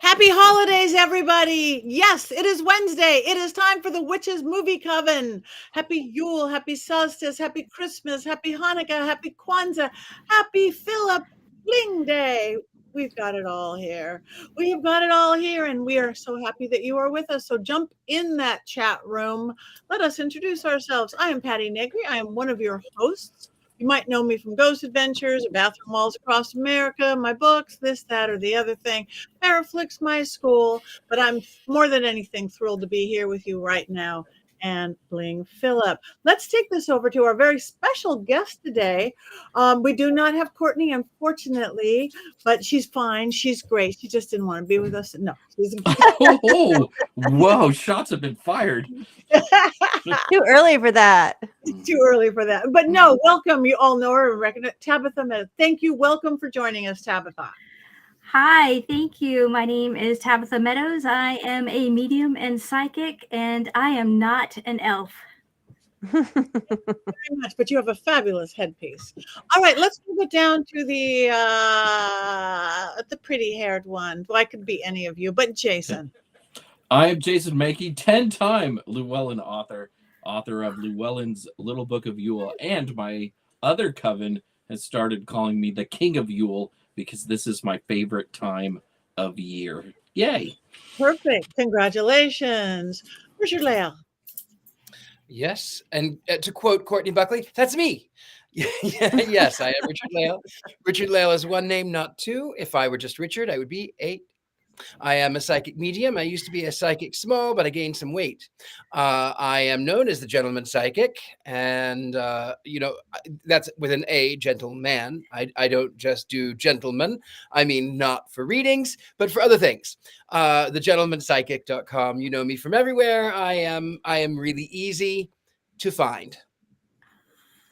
Happy holidays, everybody. Yes, it is Wednesday. It is time for the Witches Movie Coven. Happy Yule, happy solstice, happy Christmas, happy Hanukkah, happy Kwanzaa, happy Philip Bling Day. We've got it all here. We have got it all here, and we are so happy that you are with us. So jump in that chat room. Let us introduce ourselves. I am Patti Negri. I am one of your hosts. You might know me from Ghost Adventures, Bathroom Walls Across America, my books, this, that, or the other thing. Paraflix my school, but I'm more than anything thrilled to be here with you right now and Bling Phillip. Let's take this over to our very special guest today. We do not have Courtney, unfortunately, but she's fine. She's great. She just didn't want to be with us. No, she's Oh, whoa, shots have been fired. Too early for that. too early for that. But no, welcome. You all know her and recognize Tabitha Meadows. Thank you. Welcome for joining us, Tabitha. Hi, thank you. My name is Tabitha Meadows. I am a medium and psychic, and I am not an elf. Very much, but you have a fabulous headpiece. All right, let's move it down to the pretty-haired one. Well, I could be any of you, but Jason. I am Jason Mankey, 10-time Llewellyn author of Llewellyn's Little Book of Yule, and my other coven has started calling me the King of Yule because this is my favorite time of year. Yay! Perfect. Congratulations. Richard-Lael. Yes, and to quote Courtney Buckley, that's me. Yes, I am Richard-Lael. Richard-Lael is one name, not two. If I were just Richard, I would be 8. I am a psychic medium. I used to be a psychic small, but I gained some weight. I am known as the gentleman psychic, and that's with an A, gentleman. I don't just do gentleman. I mean, not for readings, but for other things. Thegentlemanpsychic.com. You know me from everywhere. I am really easy to find.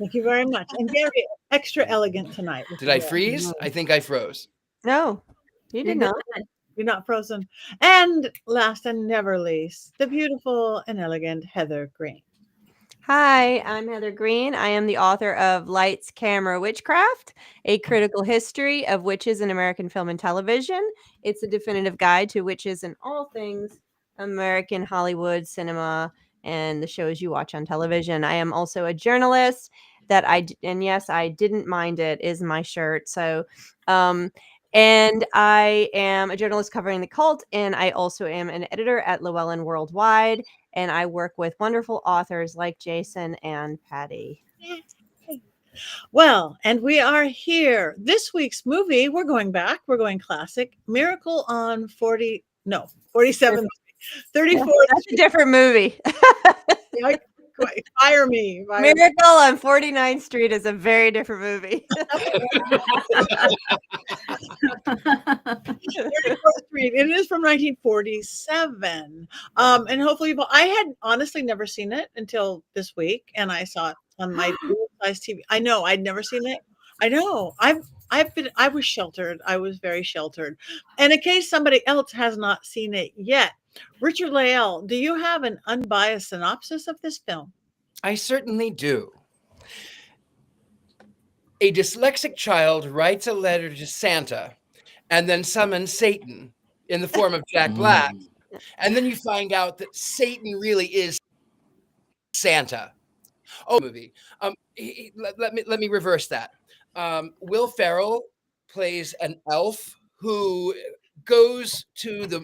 Thank you very much. And very extra elegant tonight. Did I freeze? I think I froze. No, you did not. You're not frozen. And last and never least, the beautiful and elegant Heather Greene. Hi, I'm Heather Greene. I am the author of Lights, Camera, Witchcraft, a critical history of witches in American film and television. It's a definitive guide to witches in all things American Hollywood cinema and the shows you watch on television. I am also a journalist and yes, I didn't mind it is my shirt. So, and I am a journalist covering the cult, and I also am an editor at Llewellyn Worldwide, and I work with wonderful authors like Jason and Patti. Well, and we are here. This week's movie, we're going back. We're going classic. Miracle on 47th, 34th. That's a different movie. Fire me. Miracle on 49th Street is a very different movie. 34th Street. It is from 1947. And hopefully, I had honestly never seen it until this week, and I saw it on my size TV. I know I'd never seen it. I know I was sheltered. I was very sheltered. And in case somebody else has not seen it yet, Richard-Lael, do you have an unbiased synopsis of this film? I certainly do. A dyslexic child writes a letter to Santa and then summons Satan in the form of Jack Black. And then you find out that Satan really is Santa. Oh, movie. Let me reverse that. Will Ferrell plays an elf who goes to the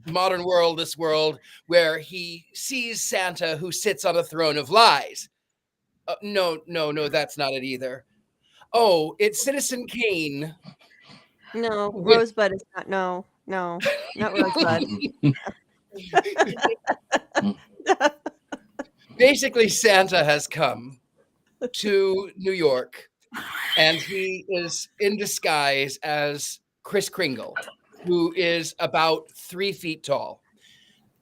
modern world, this world, where he sees Santa who sits on a throne of lies. No, that's not it either. Oh, it's Citizen Kane. No, Rosebud is not. No, not Rosebud. Basically, Santa has come to New York, and he is in disguise as Kris Kringle, who is about 3 feet tall.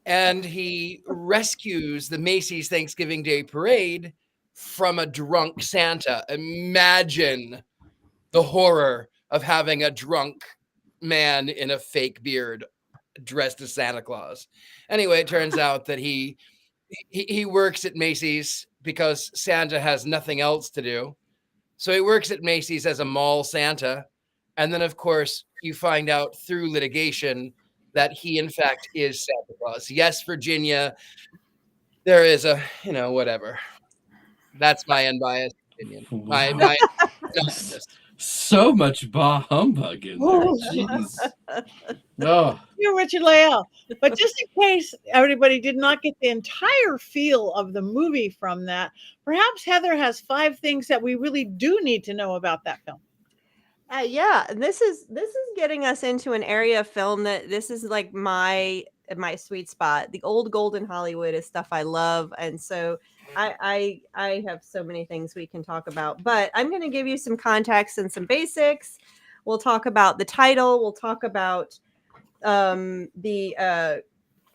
And he rescues the Macy's Thanksgiving Day Parade from a drunk Santa. Imagine the horror of having a drunk man in a fake beard dressed as Santa Claus. Anyway, it turns out that he works at Macy's because Santa has nothing else to do. So he works at Macy's as a mall Santa. And then, of course, you find out through litigation that he, in fact, is Santa Claus. Yes, Virginia, there is a, whatever. That's my unbiased opinion. My Wow. analysis. So much bah humbug in there. Oh. Jeez. Oh, You, Richard-Lael. But just in case everybody did not get the entire feel of the movie from that, perhaps Heather has 5 things that we really do need to know about that film. Yeah, this is getting us into an area of film that this is like my sweet spot. The old golden Hollywood is stuff I love, and so I have so many things we can talk about. But I'm going to give you some context and some basics. We'll talk about the title. We'll talk about the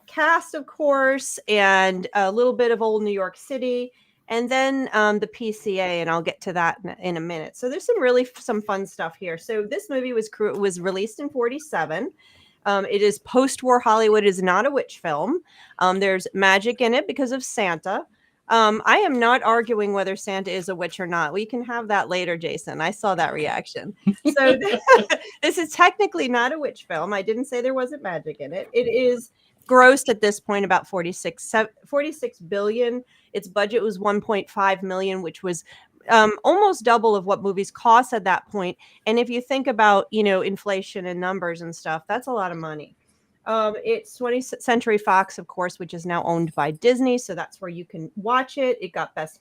cast, of course, and a little bit of old New York City. And then the PCA, and I'll get to that in a minute. So there's some fun stuff here. So this movie was released in 1947. It is post-war Hollywood. It is not a witch film. There's magic in it because of Santa. I am not arguing whether Santa is a witch or not. We can have that later, Jason. I saw that reaction. So this is technically not a witch film. I didn't say there wasn't magic in it. It is grossed at this point about 46 billion. Its budget was 1.5 million, which was almost double of what movies cost at that point. And if you think about, inflation and numbers and stuff, that's a lot of money. It's 20th Century Fox, of course, which is now owned by Disney. So that's where you can watch it. It got best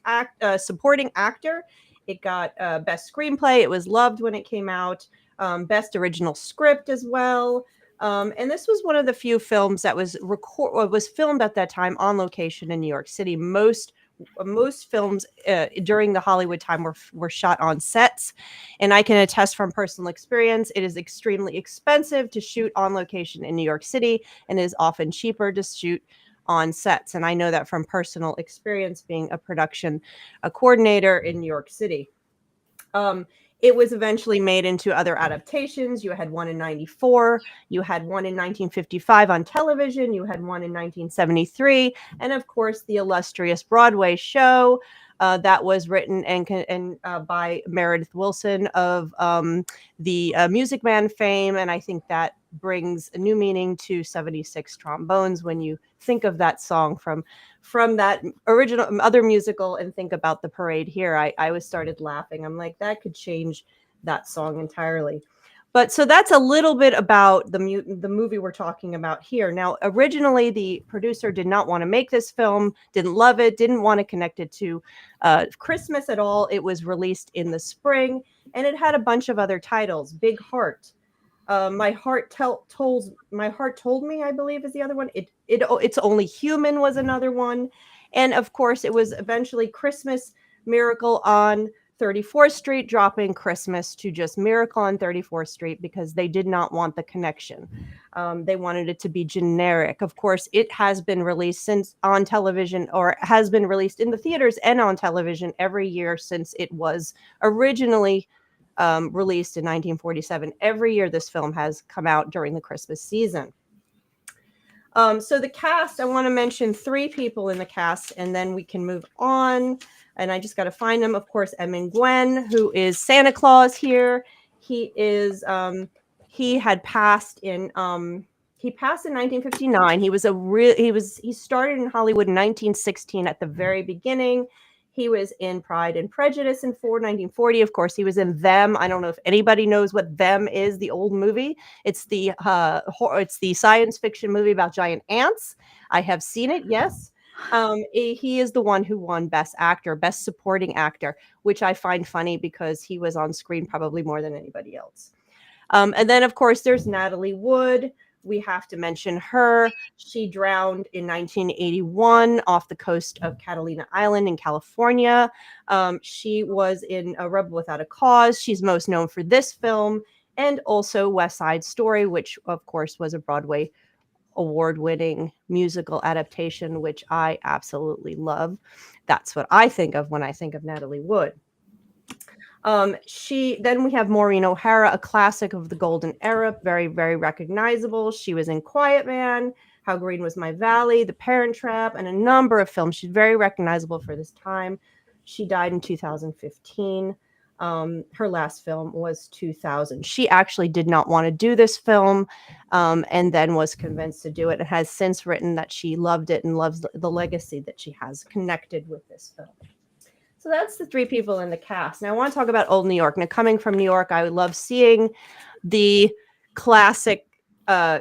supporting actor. It got best screenplay. It was loved when it came out. Best original script as well. And this was one of the few films that was filmed at that time on location in New York City. Most films during the Hollywood time were shot on sets, and I can attest from personal experience, it is extremely expensive to shoot on location in New York City, and it is often cheaper to shoot on sets. And I know that from personal experience being a production coordinator in New York City. It was eventually made into other adaptations. You had one in 1994. You had one in 1955 on television. You had one in 1973. And of course, the illustrious Broadway show that was written by Meredith Willson of the Music Man fame. And I think that brings a new meaning to 76 Trombones when you think of that song from that original other musical and think about the parade here. I started laughing. I'm like, that could change that song entirely. But so that's a little bit about the movie we're talking about here. Now, originally, the producer did not want to make this film, didn't love it, didn't want to connect it to Christmas at all. It was released in the spring, and it had a bunch of other titles. Big Heart, My Heart Told Me, I believe, is the other one. It's Only Human was another one. And of course, it was eventually Christmas Miracle on 34th Street, dropping Christmas to just Miracle on 34th Street because they did not want the connection. They wanted it to be generic. Of course, it has been released since on television, or has been released in the theaters and on television every year since it was originally released in 1947. Every year this film has come out during the Christmas season. So the cast, I want to mention 3 people in the cast, and then we can move on. And I just got to find them. Of course, Edmund Gwenn, who is Santa Claus here. He is he passed in 1959. He started in Hollywood in 1916 at the very beginning. He was in Pride and Prejudice in 1940. Of course, he was in Them. I don't know if anybody knows what Them is, the old movie. It's the science fiction movie about giant ants. I have seen it, yes. He is the one who won Best Actor, Best Supporting Actor, which I find funny because he was on screen probably more than anybody else. And then, of course, there's Natalie Wood. We have to mention her. She drowned in 1981 off the coast of Catalina Island in California. She was in A Rebel Without a Cause. She's most known for this film and also West Side Story, which, of course, was a Broadway award-winning musical adaptation, which I absolutely love. That's what I think of when I think of Natalie Wood. Then we have Maureen O'Hara, a classic of the golden era, very, very recognizable. She was in Quiet Man, How Green Was My Valley, The Parent Trap, and a number of films. She's very recognizable for this time. She died in 2015. Her last film was 2000. She actually did not want to do this film, and then was convinced to do it. It has since written that she loved it and loves the legacy that she has connected with this film. So that's the three people in the cast. Now I want to talk about Old New York. Now, coming from New York, I would love seeing the classic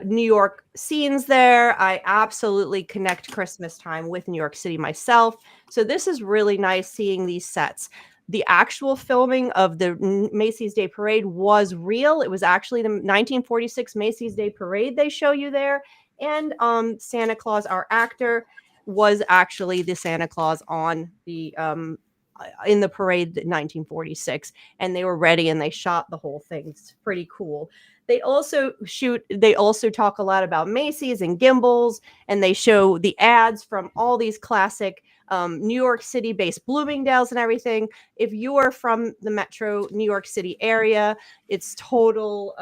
New York scenes there. I absolutely connect Christmas time with New York City myself. So this is really nice seeing these sets. The actual filming of the Macy's Day Parade was real. It was actually the 1946 Macy's Day Parade they show you there. And Santa Claus, our actor, was actually the Santa Claus on the in the parade in 1946. And they were ready and they shot the whole thing. It's pretty cool. They also talk a lot about Macy's and gimbals, and they show the ads from all these classic New York City based Bloomingdale's and everything. If you are from the metro New York City area, it's total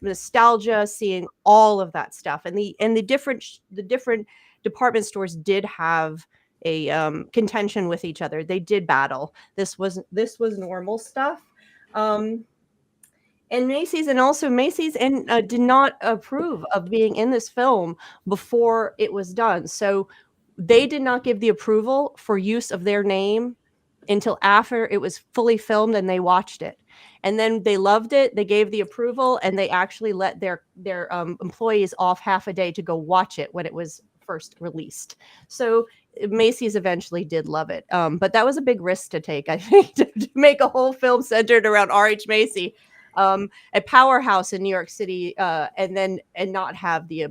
nostalgia seeing all of that stuff. And the different department stores did have a contention with each other. They did battle. This was normal stuff. And Macy's did not approve of being in this film before it was done. So they did not give the approval for use of their name until after it was fully filmed and they watched it. And then they loved it. They gave the approval, and they actually let their employees off half a day to go watch it when it was first released. So Macy's eventually did love it. But that was a big risk to take, I think, to make a whole film centered around R.H. Macy, a powerhouse in New York City, and not have the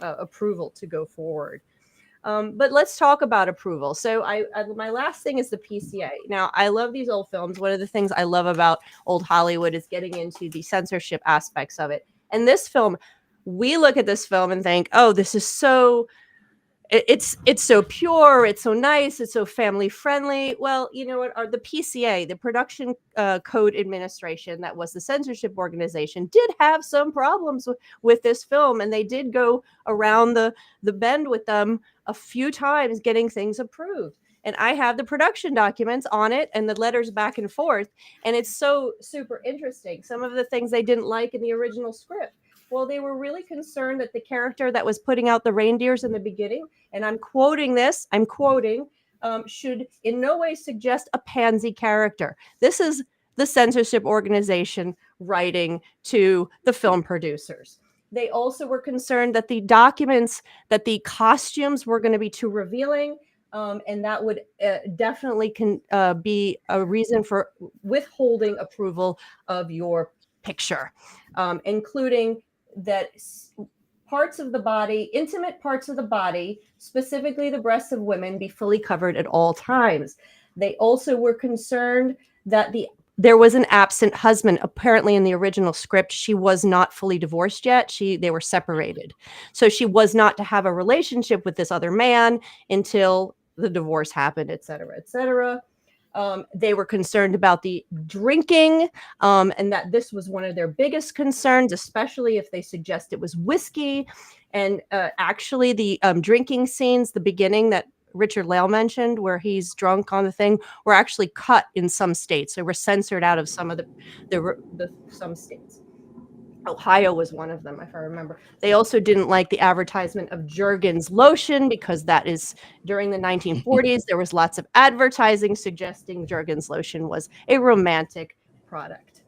approval to go forward. But let's talk about approval. So my last thing is the PCA. Now, I love these old films. One of the things I love about old Hollywood is getting into the censorship aspects of it. And this film, we look at this film and think, oh, this is so... It's so pure, it's so nice, it's so family friendly. Well, you know what? The PCA, the Production Code Administration, that was the censorship organization, did have some problems with this film, and they did go around the bend with them a few times getting things approved. And I have the production documents on it and the letters back and forth, and it's so super interesting. Some of the things they didn't like in the original script. Well, they were really concerned that the character that was putting out the reindeers in the beginning, and I'm quoting, should in no way suggest a pansy character. This is the censorship organization writing to the film producers. They also were concerned that the costumes were going to be too revealing, and that would definitely be a reason for withholding approval of your picture, including that parts of the body, intimate parts of the body, specifically the breasts of women, be fully covered at all times. They also were concerned that there was an absent husband. Apparently in the original script, she was not fully divorced yet. They were separated. So she was not to have a relationship with this other man until the divorce happened, et cetera, et cetera. They were concerned about the drinking, and that this was one of their biggest concerns, especially if they suggest it was whiskey. And actually the drinking scenes, the beginning that Richard-Lael mentioned, where he's drunk on the thing, were actually cut in some states. They were censored out of some of some states. Ohio was one of them, if I remember. They also didn't like the advertisement of Jergens lotion, because that is during the 1940s. There was lots of advertising suggesting Jergens lotion was a romantic product.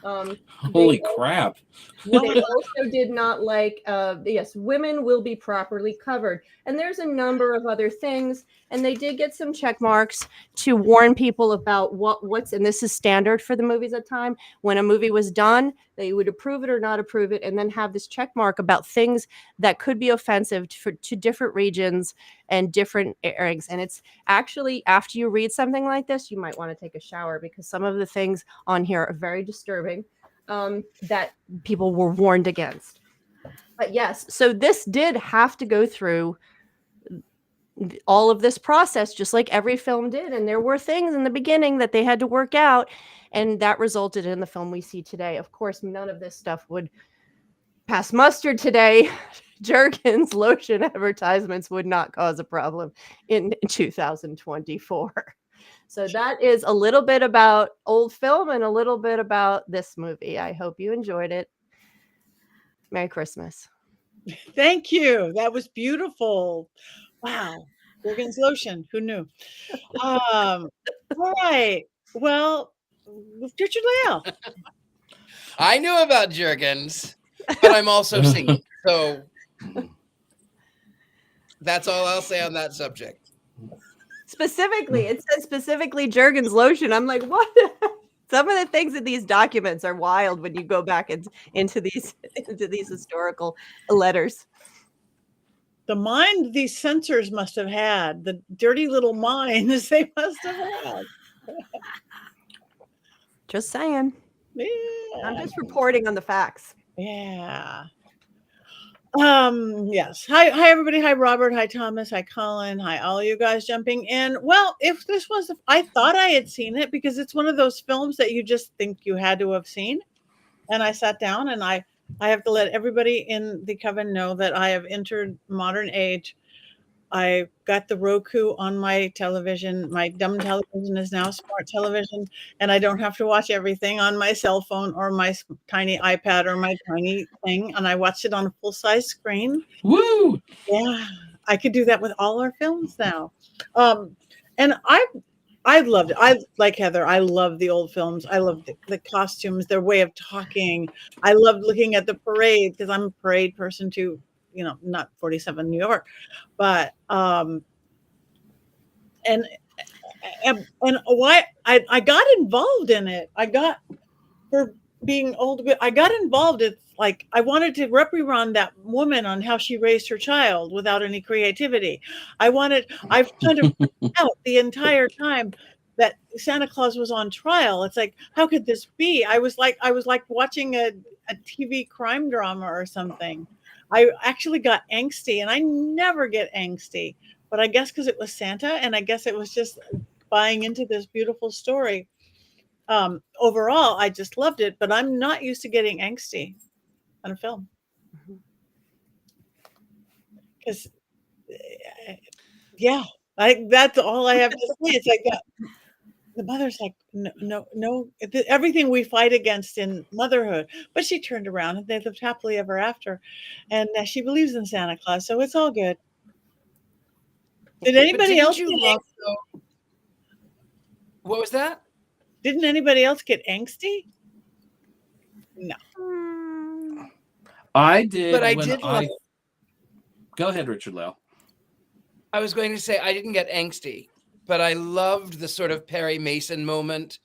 Holy crap. They also did not like, yes, women will be properly covered. And there's a number of other things. And they did get some check marks to warn people about what's, and this is standard for the movies at the time. When a movie was done, they would approve it or not approve it, and then have this check mark about things that could be offensive to different regions and different airings. And it's actually, after you read something like this, you might want to take a shower, because some of the things on here are very disturbing, that people were warned against. But yes, so this did have to go through all of this process, just like every film did. And there were things in the beginning that they had to work out, and that resulted in the film we see today. Of course, none of this stuff would pass muster today. Jergens lotion advertisements would not cause a problem in 2024. So that is a little bit about old film and a little bit about this movie. I hope you enjoyed it. Merry Christmas. Thank you. That was beautiful. Wow. Jergens lotion. Who knew? All right. Well, Richard-Lael. I knew about Jergens, but I'm also single. So that's all I'll say on that subject. Specifically, it says specifically Jergens lotion. I'm like, what? Some of the things in these documents are wild when you go back into these historical letters. The mind these censors must have had, the dirty little minds they must have had. Just saying. Yeah. I'm just reporting on the facts. Yeah. Yes. Hi everybody. Hi Robert. Hi Thomas. Hi Colin. Hi all you guys jumping in. Well, if this was, I thought I had seen it because it's one of those films that you just think you had to have seen. And I sat down and I have to let everybody in the coven know that I have entered modern age. I got the Roku on my television. My dumb television is now smart television, and I don't have to watch everything on my cell phone or my tiny iPad or my tiny thing. And I watched it on a full-size screen. Woo! Yeah, I could do that with all our films now. And I loved it. I like Heather. I love the old films. I love the costumes, their way of talking. I loved looking at the parade because I'm a parade person too. You know, not 47 New York, but and why I got involved in it. I got, for being old, I got involved. It's like I wanted to reprimand that woman on how she raised her child without any creativity. I've kind of out the entire time that Santa Claus was on trial. It's like, how could this be? I was like watching a TV crime drama or something. I actually got angsty, and I never get angsty, but I guess because it was Santa, and I guess it was just buying into this beautiful story. Overall, I just loved it, but I'm not used to getting angsty on a film. Because, yeah, that's all I have to say. It's like that. The mother's like, no, everything we fight against in motherhood. But she turned around and they lived happily ever after. And she believes in Santa Claus, so it's all good. Did anybody else get angsty? What was that? Didn't anybody else get angsty? No. I did. But I did love. Go ahead, Richard-Lael. I was going to say I didn't get angsty, but I loved the sort of Perry Mason moment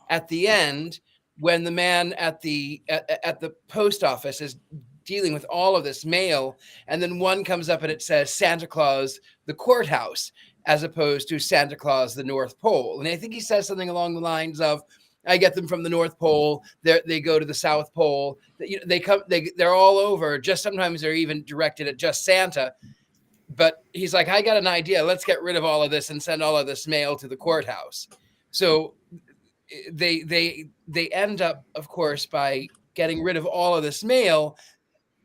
at the end when the man at the post office is dealing with all of this mail, and then one comes up and it says Santa Claus, the courthouse, as opposed to Santa Claus, the North Pole. And I think he says something along the lines of, I get them from the North Pole. They go to the South Pole. They're all over. Just sometimes they're even directed at just Santa. But he's like, I got an idea. Let's get rid of all of this and send all of this mail to the courthouse. So they end up, of course, by getting rid of all of this mail.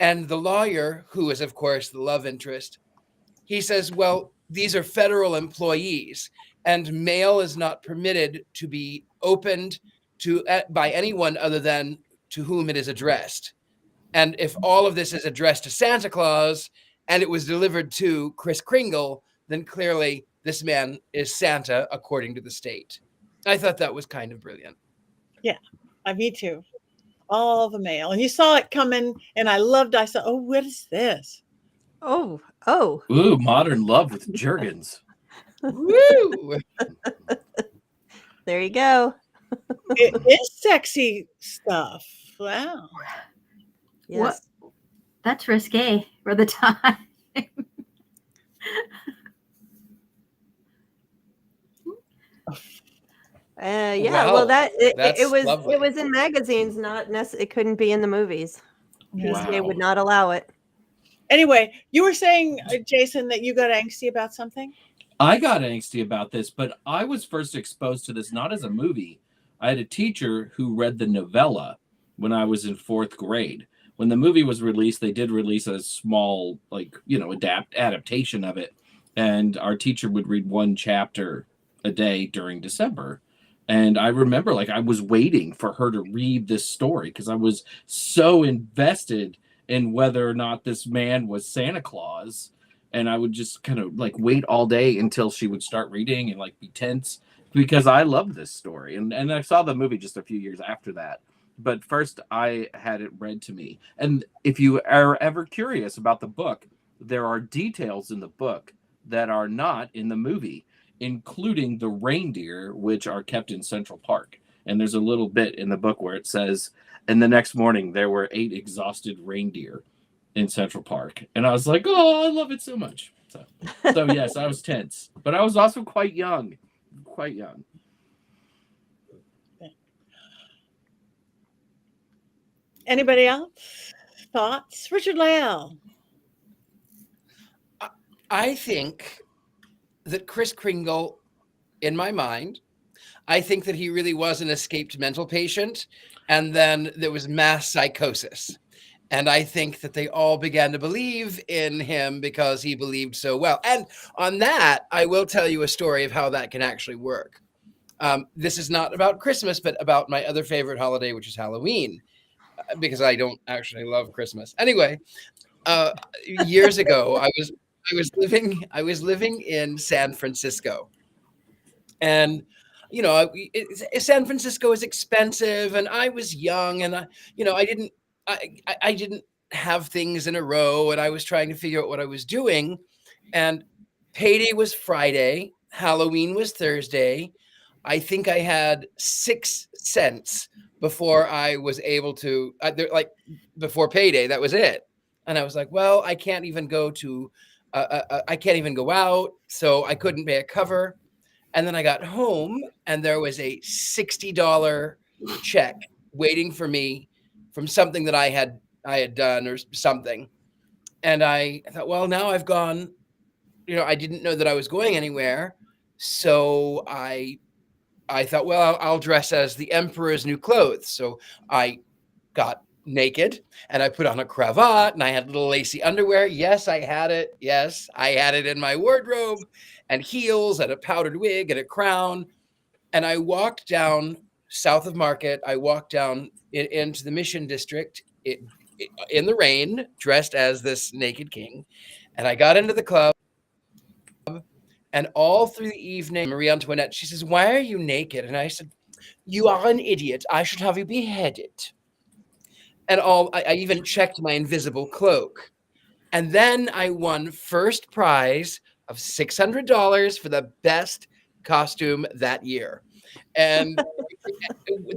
And the lawyer, who is, of course, the love interest, he says, well, these are federal employees, and mail is not permitted to be opened to by anyone other than to whom it is addressed. And if all of this is addressed to Santa Claus and it was delivered to Kris Kringle, then clearly this man is Santa according to the state. I thought that was kind of brilliant. Yeah, me too. All the mail. And you saw it coming, and I saw, oh, what is this? Oh. Ooh, modern love with Jergens. Woo! There you go. It is sexy stuff. Wow. Yes. What? That's risque for the time. Yeah, Wow, well, it was lovely. it was in magazines, not it couldn't be in the movies. Wow. They would not allow it. Anyway, you were saying, Jason, that you got angsty about something? I got angsty about this, but I was first exposed to this not as a movie. I had a teacher who read the novella when I was in 4th grade. When the movie was released, they did release a small, adaptation of it. And our teacher would read one chapter a day during December. And I remember, like, I was waiting for her to read this story because I was so invested in whether or not this man was Santa Claus. And I would just kind of like wait all day until she would start reading and like be tense because I loved this story. And I saw the movie just a few years after that. But first, I had it read to me. And if you are ever curious about the book, there are details in the book that are not in the movie, including the reindeer, which are kept in Central Park. And there's a little bit in the book where it says, and the next morning there were 8 exhausted reindeer in Central Park. And I was like, oh, I love it so much. So yes, I was tense, but I was also quite young. Anybody else? Thoughts? Richard-Lael. I think that Kris Kringle, in my mind, I think that he really was an escaped mental patient, and then there was mass psychosis. And I think that they all began to believe in him because he believed so well. And on that, I will tell you a story of how that can actually work. This is not about Christmas, but about my other favorite holiday, which is Halloween, because I don't actually love Christmas. Anyway, years ago, I was living in San Francisco, and San Francisco is expensive, and I was young, and I didn't have things in a row, and I was trying to figure out what I was doing. And payday was Friday, Halloween was Thursday. I think I had 6 cents before I was able to, before payday, that was it. And I was like, well, I can't even go out, so I couldn't pay a cover. And then I got home, and there was a $60 check waiting for me from something that I had done or something. And I thought, well, now I've gone, I didn't know that I was going anywhere. So I thought, well, I'll dress as the emperor's new clothes. So I got naked and I put on a cravat and I had little lacy underwear. Yes, I had it. Yes, I had it in my wardrobe, and heels and a powdered wig and a crown. And I walked down south of Market. I walked down into the Mission District in the rain, dressed as this naked king. And I got into the club. And all through the evening, Marie Antoinette, she says, "Why are you naked?" And I said, "You are an idiot. I should have you beheaded." And I even checked my invisible cloak. And then I won first prize of $600 for the best costume that year. And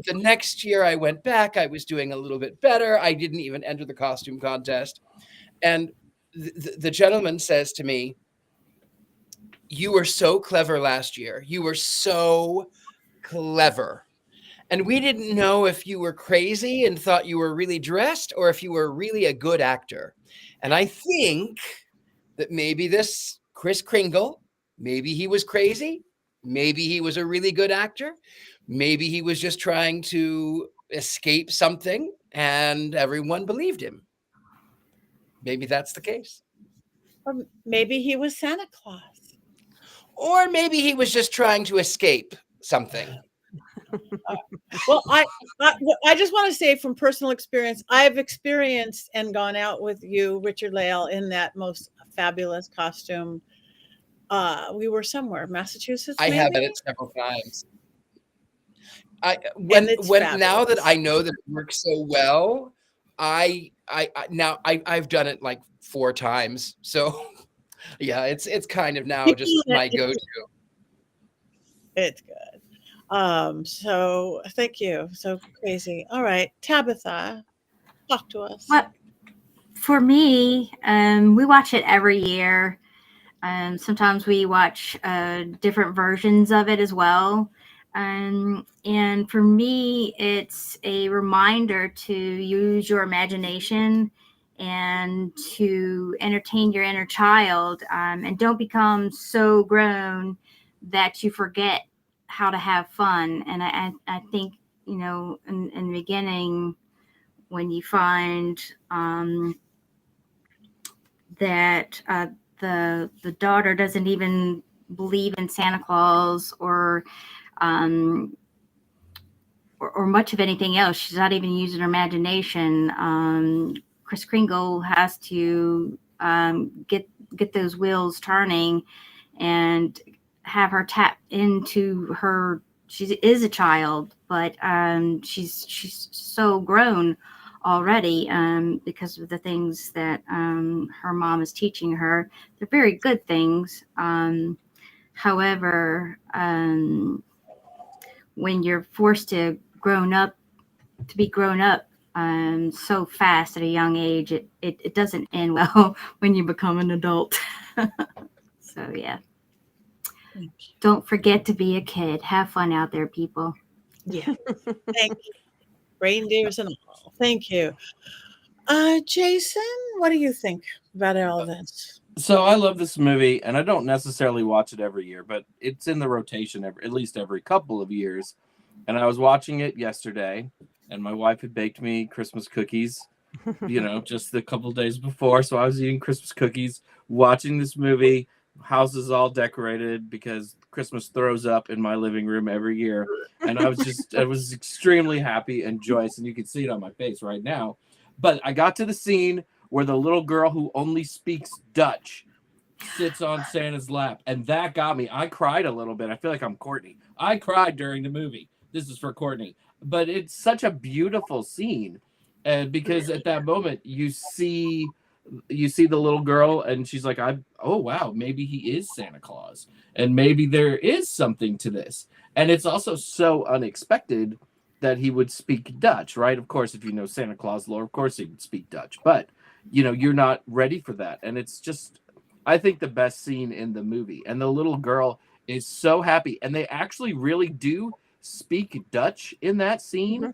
the next year I went back, I was doing a little bit better. I didn't even enter the costume contest. And the gentleman says to me, "You were so clever last year. You were so clever. And we didn't know if you were crazy and thought you were really dressed or if you were really a good actor." And I think that maybe this Kris Kringle, maybe he was crazy. Maybe he was a really good actor. Maybe he was just trying to escape something and everyone believed him. Maybe that's the case. Or maybe he was Santa Claus. Or maybe he was just trying to escape something. Well, I just want to say from personal experience, I've experienced and gone out with you, Richard-Lael, in that most fabulous costume. We were somewhere, Massachusetts. I maybe? have done it several times. Now that I know that it works so well, I've done it like 4 times. So yeah, it's kind of now just my go-to. It's good. So thank you. So crazy. All right, Tabitha, talk to us. Well, for me, we watch it every year. Sometimes we watch different versions of it as well. And for me, it's a reminder to use your imagination and to entertain your inner child, and don't become so grown that you forget how to have fun. And I think, in the beginning, when you find that the daughter doesn't even believe in Santa Claus or much of anything else. She's not even using her imagination. Kris Kringle has to get those wheels turning and have her tap into her. She is a child, but she's so grown already because of the things that her mom is teaching her. They're very good things. However, when you're forced to be grown up so fast at a young age, it doesn't end well when you become an adult. So yeah, don't forget to be a kid. Have fun out there, people. Yeah. Thank you. Reindeers and all. Thank you. Jason, what do you think about all this? So I love this movie, and I don't necessarily watch it every year, but it's in the rotation at least every couple of years. And I was watching it yesterday, and my wife had baked me Christmas cookies, just a couple of days before. So I was eating Christmas cookies, watching this movie. House is all decorated because Christmas throws up in my living room every year. And I was extremely happy and joyous, and you can see it on my face right now. But I got to the scene where the little girl who only speaks Dutch sits on Santa's lap, and that got me. I cried a little bit. I feel like I'm Courtney. I cried during the movie. This is for Courtney. But it's such a beautiful scene, because at that moment you see the little girl, and she's like, oh wow, maybe he is Santa Claus, and maybe there is something to this. And it's also so unexpected that he would speak Dutch, right? Of course, if you know Santa Claus lore, of course he would speak Dutch, but you're not ready for that. And it's just, I think, the best scene in the movie. And the little girl is so happy, and they actually really do speak Dutch in that scene.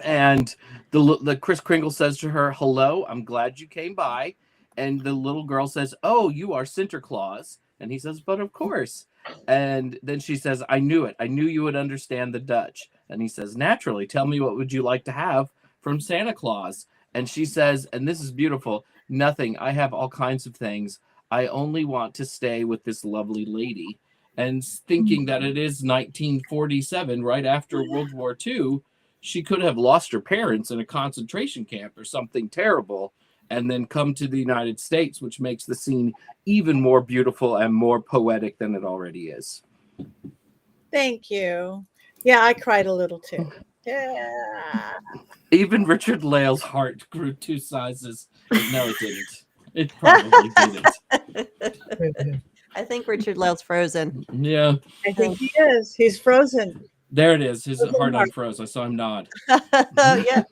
And the Kris Kringle says to her, "Hello, I'm glad you came by." And the little girl says, "Oh, you are Santa Claus." And he says, "But of course." And then she says, "I knew it. I knew you would understand the Dutch." And he says, "Naturally, tell me, what would you like to have from Santa Claus?" And she says, and this is beautiful, "Nothing. I have all kinds of things. I only want to stay with this lovely lady." And thinking that it is 1947, right after World War II, she could have lost her parents in a concentration camp or something terrible, and then come to the United States, which makes the scene even more beautiful and more poetic than it already is. Thank you. Yeah, I cried a little too. Yeah. Even Richard-Lael's heart grew 2 sizes. No, it didn't. It probably didn't. I think Richard-Lael's frozen. Yeah. I think he is. He's frozen. There it is. His heart unfroze. I saw him nod. Yeah.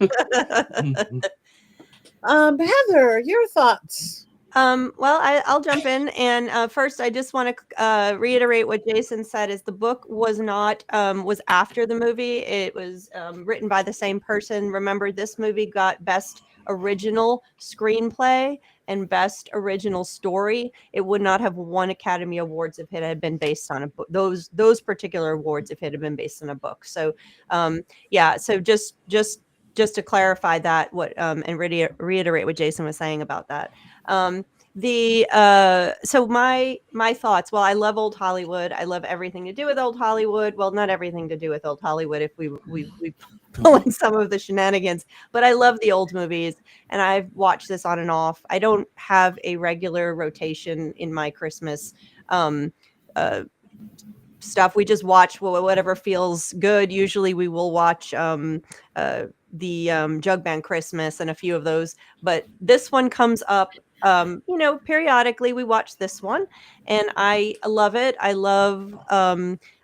Heather, your thoughts? Well, I'll jump in, and first, I just want to reiterate what Jason said: is the book was not was after the movie. It was written by the same person. Remember, this movie got Best Original Screenplay and Best Original Story. It would not have won Academy Awards if it had been based on a book. Those particular awards if it had been based on a book. So, yeah. So just to clarify that, and reiterate what Jason was saying about that. So my thoughts. Well, I love old Hollywood. I love everything to do with old Hollywood. Well, not everything to do with old Hollywood if we pull in some of the shenanigans, but I love the old movies, and I've watched this on and off. I don't have a regular rotation in my Christmas stuff. We just watch whatever feels good. Usually we will watch the Jug Band Christmas and a few of those, but this one comes up periodically. We watch this one, and I love it. I love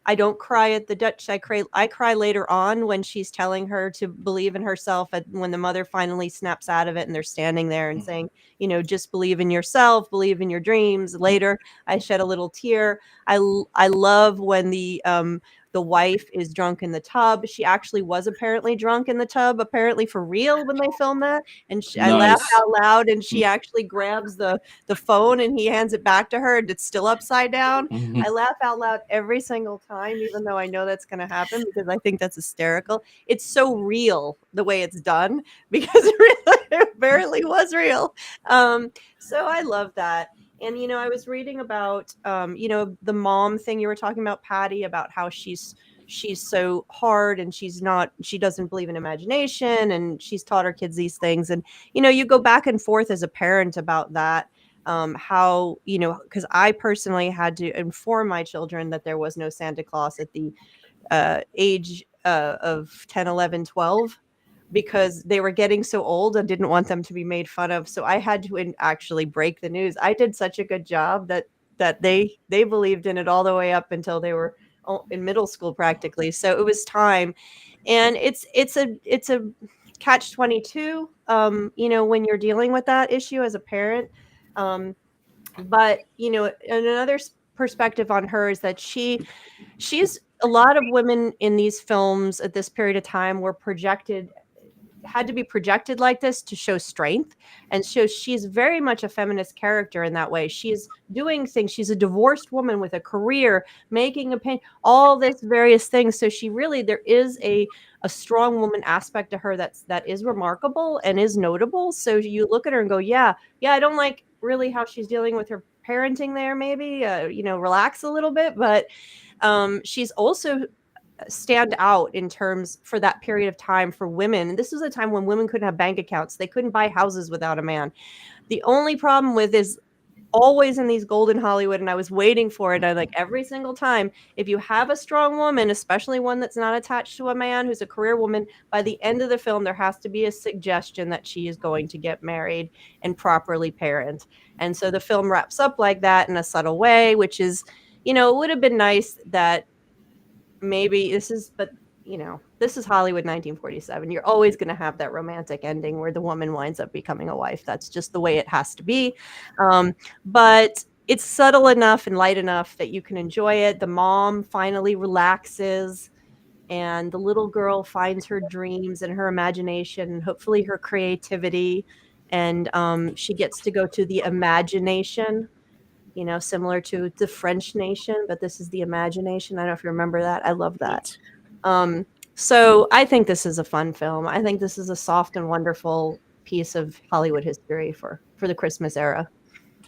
I don't cry at the Dutch. I cry later on when she's telling her to believe in herself, when the mother finally snaps out of it and they're standing there and saying, just believe in yourself, believe in your dreams. Later, I shed a little tear. I love when the wife is drunk in the tub. She actually was apparently drunk in the tub, apparently for real, when they filmed that. And Nice. I laughed out loud, and she actually grabs the phone and he hands it back to her, and it's still upside down. I laugh out loud every single time, even though I know that's going to happen, because I think that's hysterical. It's so real the way it's done, because it apparently was real. So I love that. And I was reading about the mom thing you were talking about, Patty, about how she's so hard and she doesn't believe in imagination, and she's taught her kids these things. And you go back and forth as a parent about that. How because I personally had to inform my children that there was no Santa Claus at the age of 10, 11, 12, because they were getting so old and didn't want them to be made fun of. So I had to actually break the news. I did such a good job that they believed in it all the way up until they were in middle school practically. So it was time. And it's a catch-22, when you're dealing with that issue as a parent. But another perspective on her is that she's a lot of women in these films at this period of time had to be projected like this to show strength. And so she's very much a feminist character in that way. She's doing things. She's a divorced woman with a career, making a pain, all this various things. So there is a strong woman aspect to her that is remarkable and is notable. So you look at her and go, yeah, I don't like really how she's dealing with her parenting there, maybe, relax a little bit. But she's also stand out in terms for that period of time for women. And this was a time when women couldn't have bank accounts. They couldn't buy houses without a man. The only problem with is always in these golden Hollywood, and I was waiting for it. I like every single time, if you have a strong woman, especially one that's not attached to a man, who's a career woman, by the end of the film, there has to be a suggestion that she is going to get married and properly parent. And so the film wraps up like that in a subtle way, which is, it would have been nice that maybe this is Hollywood 1947. You're always going to have that romantic ending where the woman winds up becoming a wife. That's just the way it has to be. But it's subtle enough and light enough that you can enjoy it. The mom finally relaxes, and the little girl finds her dreams and her imagination, and hopefully her creativity. And she gets to go to the imagination, similar to the French nation, but this is the imagination. I don't know if you remember that. I love that. So I think this is a fun film. I think this is a soft and wonderful piece of Hollywood history for the Christmas era.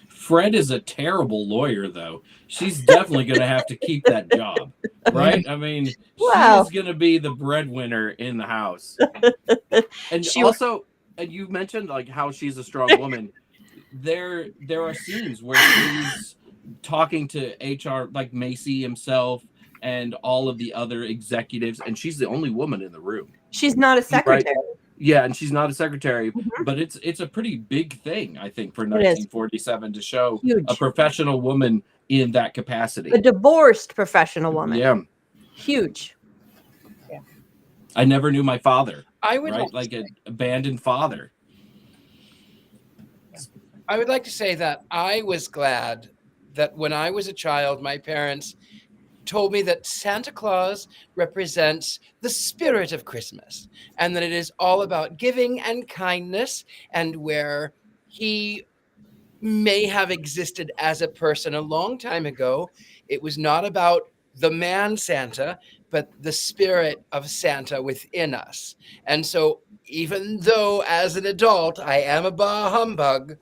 Fred is a terrible lawyer, though. She's definitely going to have to keep that job, right? I mean, she's going to be the breadwinner in the house. And and you mentioned like how she's a strong woman. There are scenes where she's talking to HR, like Macy himself and all of the other executives, and she's the only woman in the room. She's not a secretary. Right? Yeah, and she's not a secretary, but it's a pretty big thing, I think, for 1947 to show a professional woman in that capacity. A divorced professional woman. Yeah. Huge. Yeah. I never knew my father. I would like an abandoned father. I would like to say that I was glad that when I was a child, my parents told me that Santa Claus represents the spirit of Christmas, and that it is all about giving and kindness, and where he may have existed as a person a long time ago, it was not about the man Santa, but the spirit of Santa within us. And so even though as an adult I am a bah humbug,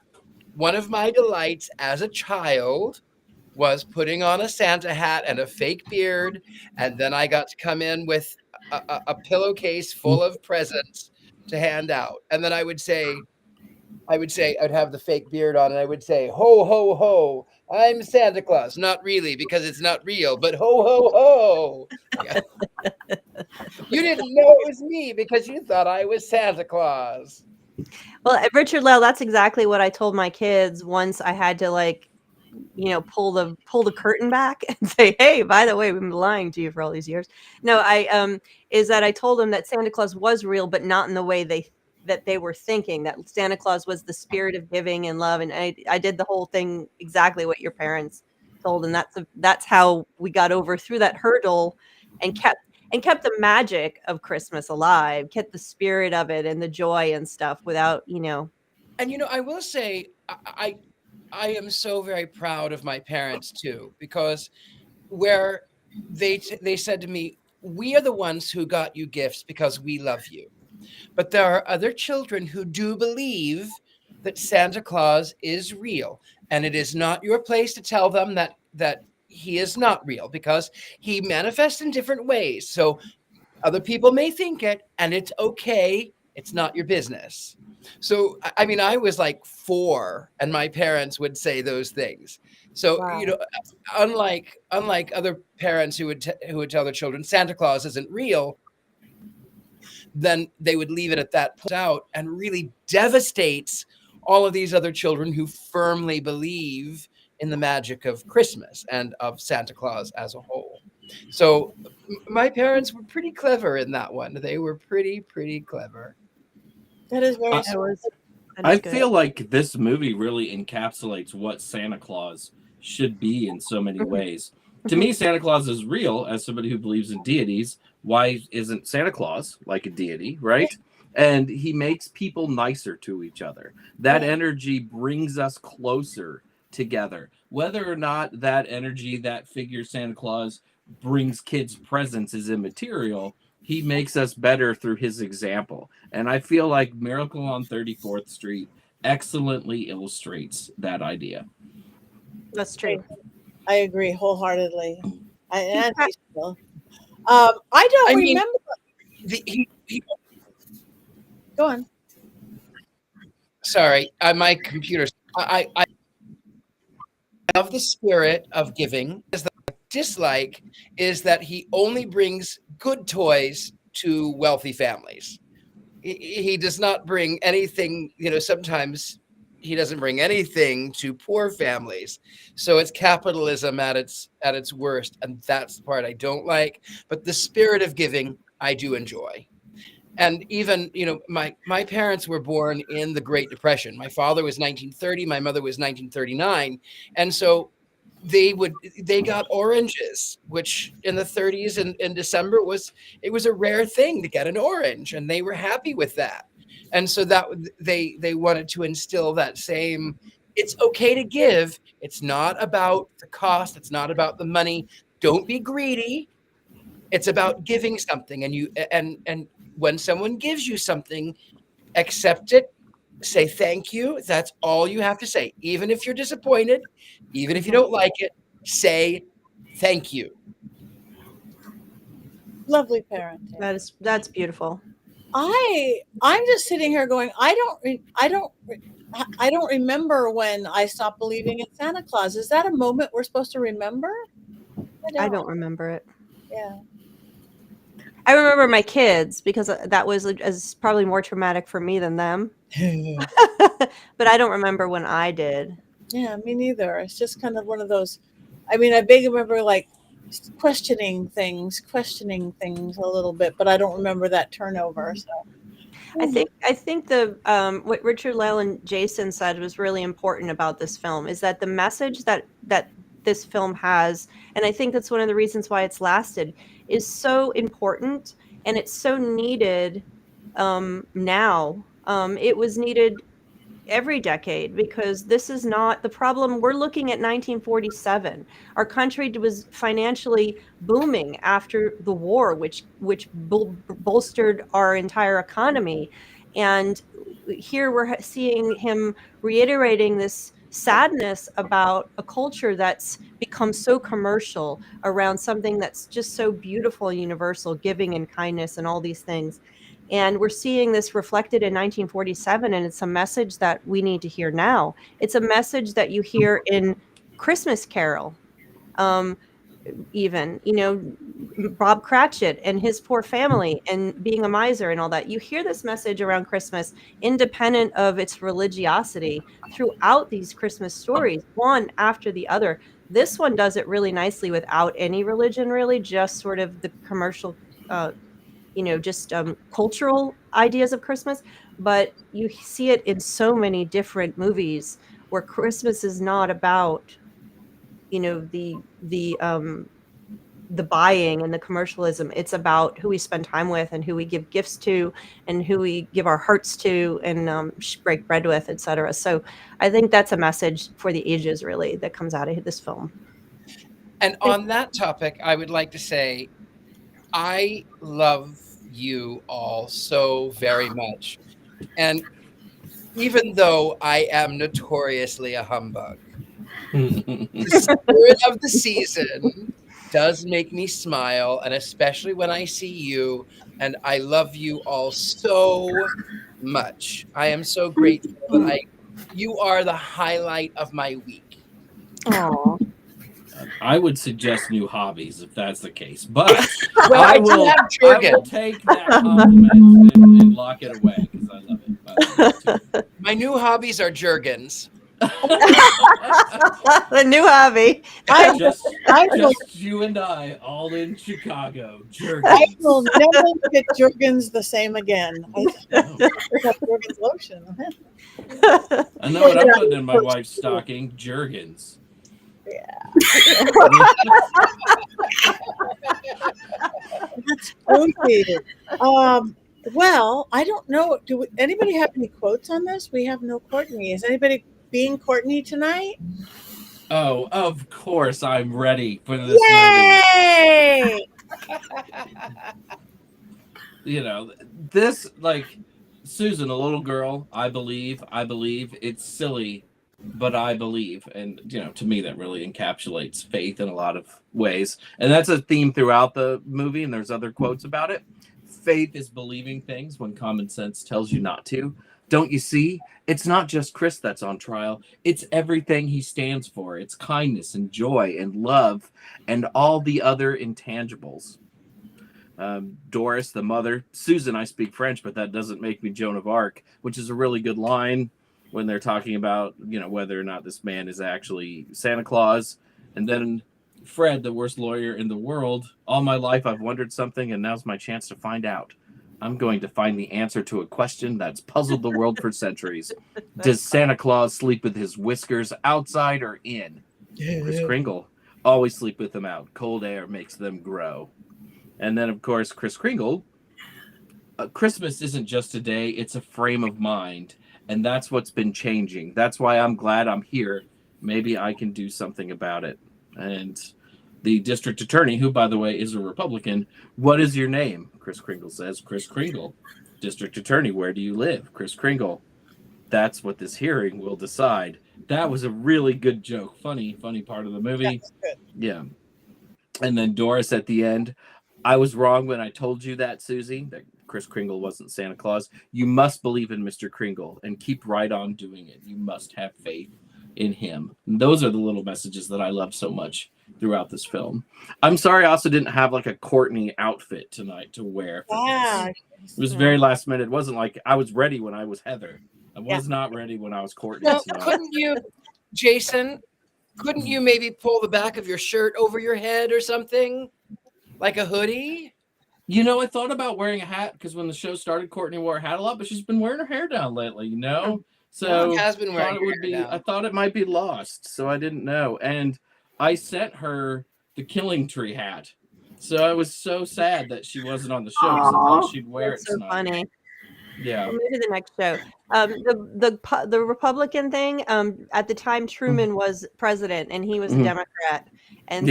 one of my delights as a child was putting on a Santa hat and a fake beard, and then I got to come in with a pillowcase full of presents to hand out. And then I'd have the fake beard on, and I would say, ho, ho, ho, I'm Santa Claus. Not really, because it's not real, but ho, ho, ho. Yeah. You didn't know it was me because you thought I was Santa Claus. Well, Richard-Lael, that's exactly what I told my kids once I had to pull the curtain back and say, hey, by the way, we've been lying to you for all these years. No, is that I told them that Santa Claus was real, but not in the way that they were thinking, that Santa Claus was the spirit of giving and love. And I did the whole thing exactly what your parents told. And that's how we got over through that hurdle and kept the magic of Christmas alive, kept the spirit of it and the joy and stuff without. And, I will say, I am so very proud of my parents too, because where they said to me, we are the ones who got you gifts because we love you. But there are other children who do believe that Santa Claus is real, and it is not your place to tell them that he is not real, because he manifests in different ways. So other people may think it, and it's okay. It's not your business. So, I mean, I was like 4, and my parents would say those things. So, Wow. unlike other parents who would tell their children Santa Claus isn't real, then they would leave it at that point out, and really devastates all of these other children who firmly believe in the magic of Christmas and of Santa Claus as a whole. So my parents were pretty clever in that one. They were pretty clever. That is very That was that I is good. feel like this movie really encapsulates what Santa Claus should be in so many ways. To me, Santa Claus is real. As somebody who believes in deities, why isn't Santa Claus like a deity, right? And he makes people nicer to each other. That energy brings us closer together. Whether or not that energy, that figure Santa Claus brings kids presents is immaterial, he makes us better through his example. And I feel like Miracle on 34th Street excellently illustrates that idea. That's true. I agree wholeheartly. I don't mean, remember. Go on. Sorry, my computer. I love the spirit of giving. The dislike is that he only brings good toys to wealthy families. He does not bring anything. Sometimes he doesn't bring anything to poor families. So it's capitalism at its worst, and that's the part I don't like. But the spirit of giving, I do enjoy. And even, my parents were born in the Great Depression. My father was 1930, my mother was 1939. And so they got oranges, which in the 30s in December it was a rare thing to get an orange, and they were happy with that. And so that they wanted to instill that same, it's okay to give. It's not about the cost. It's not about the money. Don't be greedy. It's about giving something. And when someone gives you something, accept it, say thank you. That's all you have to say. Even if you're disappointed, even if you don't like it, say thank you. Lovely parenting. That's beautiful. I'm just sitting here going, I don't remember when I stopped believing in Santa Claus. Is that a moment we're supposed to remember? I don't remember it. Yeah. I remember my kids, because that was probably more traumatic for me than them. But I don't remember when I did. Yeah, me neither. It's just kind of one of those. I mean, I vaguely remember like questioning things a little bit, but I don't remember that turnover. So I think the what Richard-Lael and Jason said was really important about this film is that the message that this film has, and I think that's one of the reasons why it's lasted, is so important, and it's so needed now. It was needed every decade, because this is not the problem. We're looking at 1947. Our country was financially booming after the war, which bolstered our entire economy. And here we're seeing him reiterating this sadness about a culture that's become so commercial around something that's just so beautiful and universal, giving and kindness and all these things. And we're seeing this reflected in 1947, and it's a message that we need to hear now. It's a message that you hear in Christmas Carol. Even, Bob Cratchit and his poor family and being a miser and all that. You hear this message around Christmas, independent of its religiosity, throughout these Christmas stories, one after the other. This one does it really nicely without any religion, really, just sort of the commercial cultural ideas of Christmas, but you see it in so many different movies where Christmas is not about, the buying and the commercialism. It's about who we spend time with and who we give gifts to and who we give our hearts to and break bread with, etc. So I think that's a message for the ages, really, that comes out of this film. And on that topic, I would like to say, I love you all so very much. And even though I am notoriously a humbug. The spirit of the season does make me smile, and especially when I see you, and I love you all so much. I am so grateful that you are the highlight of my week. Aw. I would suggest new hobbies if that's the case, but Well, I will. do have I Jurgen. will take that compliment and lock it away because I love it. I love it too. My new hobbies are Jurgens. The new hobby. just will, you and I, all in Chicago. I Jergens. will never get Jergens the same again. I Oh, got Jergens lotion. I know what I'm putting in my wife's stocking. Jergens. That's spooky. Well, I don't know. Anybody have any quotes on this? We have no Courtney. Is anybody being Courtney tonight? Oh, of course I'm ready for this movie. Yay! You know, this, like, Susan, a little girl, I believe, it's silly, but I believe. And, you know, to me, that really encapsulates faith in a lot of ways. And that's a theme throughout the movie, and there's other quotes about it. Faith is believing things when common sense tells you not to. Don't you see? It's not just Chris that's on trial. It's everything he stands for. It's kindness and joy and love and all the other intangibles. Doris, the mother. Susan, I speak French, but that doesn't make me Joan of Arc, which is a really good line when they're talking about, you know, whether or not this man is actually Santa Claus. And then Fred, the worst lawyer in the world. All my life I've wondered something, and now's my chance to find out. I'm going to find the answer to a question that's puzzled the world for centuries. Does Santa Claus sleep with his whiskers outside or in? Kris Kringle. Always sleep with them out. Cold air makes them grow. And then, of course, Kris Kringle. Christmas isn't just a day. It's a frame of mind. And that's what's been changing. That's why I'm glad I'm here. Maybe I can do something about it. And the district attorney, who, by the way, is a Republican, what is your name? Kris Kringle says, Kris Kringle. District attorney, where do you live? Kris Kringle. That's what this hearing will decide. That was a really good joke. Funny part of the movie. Yeah. And then Doris at the end. I was wrong when I told you that, Susie, that Kris Kringle wasn't Santa Claus. You must believe in Mr. Kringle and keep right on doing it. You must have faith in him. And those are the little messages that I love so much throughout this film. I'm sorry I also didn't have like a Courtney outfit tonight to wear. Yeah. It was very last minute. It wasn't like I was ready when I was Heather. I was not ready when I was Courtney. Well, couldn't you, Jason, couldn't you maybe pull the back of your shirt over your head or something? Like a hoodie? You know, I thought about wearing a hat because when the show started, Courtney wore a hat a lot, but she's been wearing her hair down lately, you know? So She has been wearing her hair down. I thought it might be lost, so I didn't know. And I sent her the Killing Tree hat. So I was so sad that she wasn't on the show because I thought she'd wear That's it so tonight. funny. Yeah. Well, maybe the next show. The Republican thing. At the time, Truman was president, and he was a Democrat, and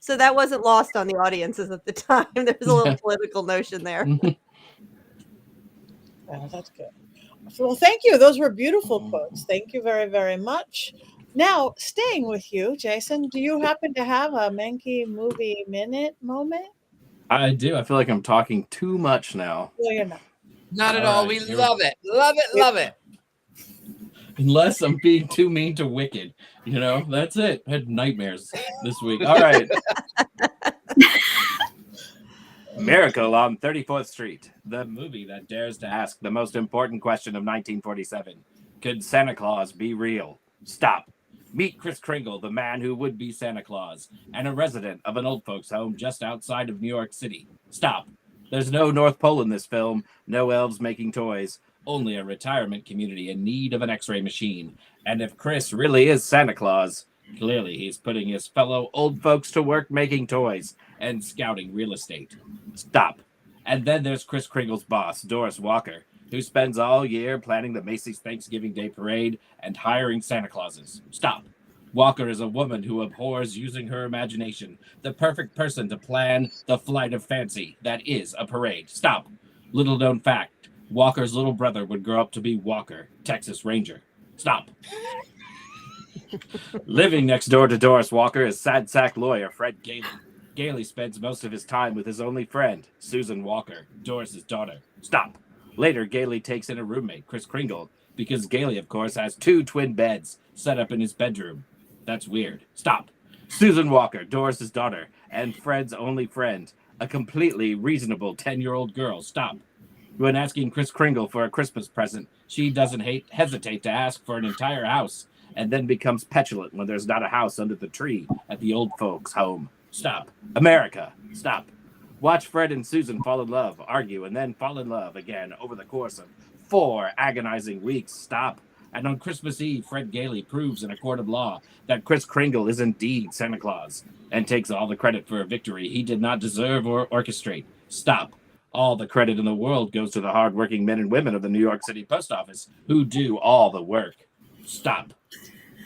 so that wasn't lost on the audiences at the time. There was a little political notion there. Oh, that's good. Well, thank you. Those were beautiful quotes. Thank you very, very much. Now, staying with you, Jason, do you happen to have a Mankey movie minute moment? I do. I feel like I'm talking too much now. Well, you're not. Not at all. Right, We love it. Love it. Love it. Unless I'm being too mean to Wicked. You know, that's it. I had nightmares this week. All right. Miracle on 34th Street, the movie that dares to ask the most important question of 1947. Could Santa Claus be real? Stop. Meet Kris Kringle, the man who would be Santa Claus, and a resident of an old folks' home just outside of New York City. Stop. There's no North Pole in this film, no elves making toys, only a retirement community in need of an X-ray machine. And if Chris really is Santa Claus, clearly he's putting his fellow old folks to work making toys and scouting real estate. Stop. And then there's Kris Kringle's boss, Doris Walker, who spends all year planning the Macy's Thanksgiving Day Parade and hiring Santa Clauses. Stop. Walker is a woman who abhors using her imagination, the perfect person to plan the flight of fancy that is a parade. Stop. Little known fact, Walker's little brother would grow up to be Walker, Texas Ranger. Stop. Living next door to Doris Walker is sad sack lawyer Fred Gailey. Gailey spends most of his time with his only friend, Susan Walker, Doris's daughter. Stop. Later, Gailey takes in a roommate, Chris Kringle, because Gailey, of course, has 2 twin beds set up in his bedroom. That's weird. Stop. Susan Walker, Doris's daughter, and Fred's only friend, a completely reasonable 10-year-old girl. Stop. When asking Chris Kringle for a Christmas present, she doesn't hesitate to ask for an entire house, and then becomes petulant when there's not a house under the tree at the old folks' home. Stop. America. Stop. Watch Fred and Susan fall in love, argue, and then fall in love again over the course of 4 agonizing weeks. Stop. And on Christmas Eve, Fred Gailey proves in a court of law that Chris Kringle is indeed Santa Claus and takes all the credit for a victory he did not deserve or orchestrate. Stop. All the credit in the world goes to the hardworking men and women of the New York City Post Office who do all the work. Stop.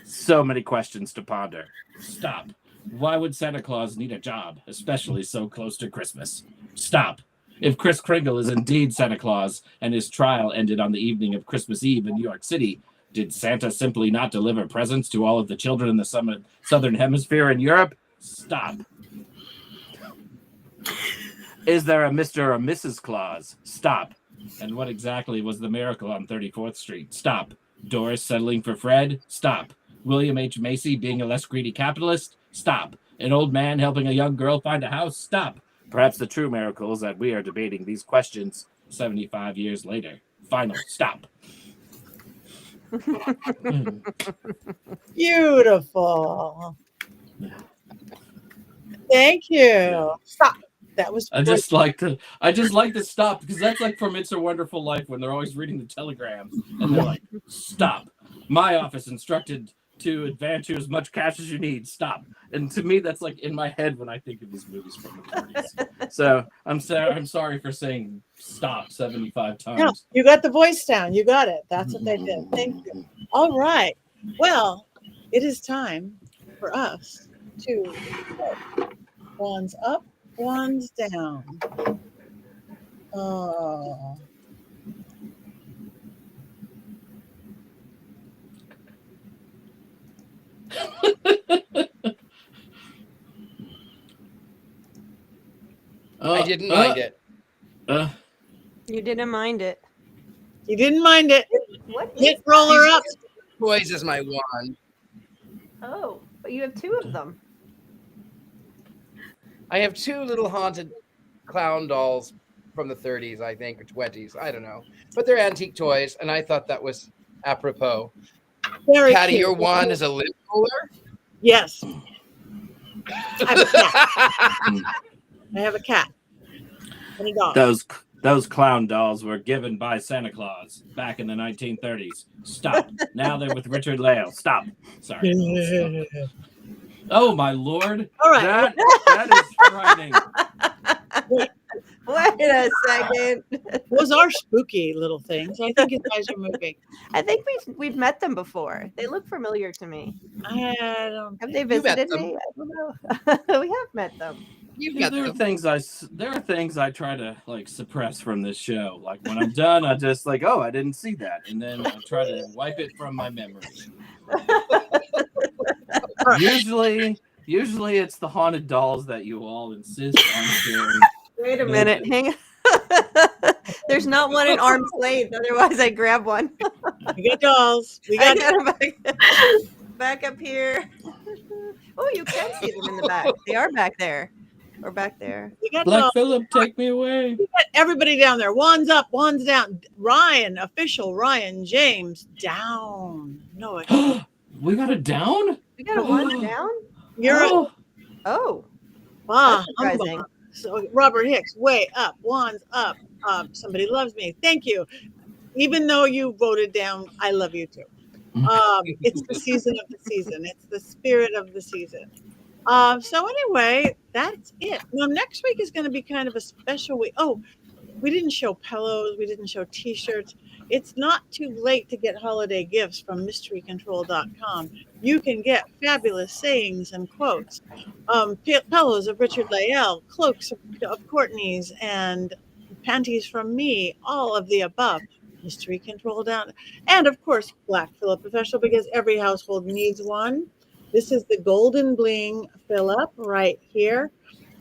So many questions to ponder. Stop. Why would Santa Claus need a job, especially so close to Christmas? Stop. If Chris Kringle is indeed Santa Claus and his trial ended on the evening of Christmas Eve in New York City, did Santa simply not deliver presents to all of the children in the Southern Hemisphere and Europe? Stop. Is there a Mr. or Mrs. Claus? Stop. And what exactly was the miracle on 34th Street? Stop. Doris settling for Fred? Stop. William H. Macy being a less greedy capitalist? Stop. An old man helping a young girl find a house? Stop. Perhaps the true miracle is that we are debating these questions 75 years later. Final stop. Beautiful. Thank you. Stop. That was I just like to stop, because that's like from It's a Wonderful Life when they're always reading the telegrams and they're like, stop. My office instructed to advance you as much cash as you need. Stop. And to me, that's like in my head when I think of these movies from the 40s. So I'm sorry for saying stop 75 times. No, you got the voice down. You got it. That's what they did. Thank you. All right. Well, it is time for us to go. One's up, one's down. Oh. I didn't mind it. You didn't mind it. You didn't mind it. What? Hit roller up. Toys is my wand. Oh, but you have 2 of them. I have 2 little haunted clown dolls from the 30s, I think, or 20s. I don't know. But they're antique toys, and I thought that was apropos. Very Patty, cute. your wand is a lip roller? Yes. I have a cat. I have a cat. And a dog. Those clown dolls were given by Santa Claus back in the 1930s. Stop. Now they're with Richard-Lael. Stop. Sorry. Oh my lord. All right. That is frightening. Wait a second. Those are spooky little things. I think you guys are moving. I think we've met them before. They look familiar to me. I don't. Have they met visited them. me? I don't know. We have met them. There are things I try to like suppress from this show. Like when I'm done, I just like, oh, I didn't see that, and then I try to wipe it from my memory. Usually it's the haunted dolls that you all insist on sharing. Wait a minute, hang on. There's not one in arm's length. Otherwise, I grab one. We got dolls. We got them back up here. Oh, you can see them in the back. They are back there. Or back there. We got Black dolls. Phillip, take me away. We got everybody down there. One's up, one's down. Ryan, official Ryan James, down. No, We got it down? We got a one down? you're Oh. wow. That's surprising. So Robert Hicks, way up. One's up. Somebody loves me. Thank you. Even though you voted down, I love you too. It's the season of the season. It's the spirit of the season. So anyway, that's it. Now next week is going to be kind of a special week. Oh, we didn't show pillows. We didn't show T-shirts. It's not too late to get holiday gifts from mysterycontrol.com. You can get fabulous sayings and quotes, pillows of Richard-Lael, cloaks of Courtney's, and panties from me, all of the above. Mystery control down. And of course, Black Phillip Professional, because every household needs one. This is the Golden Bling Phillip right here.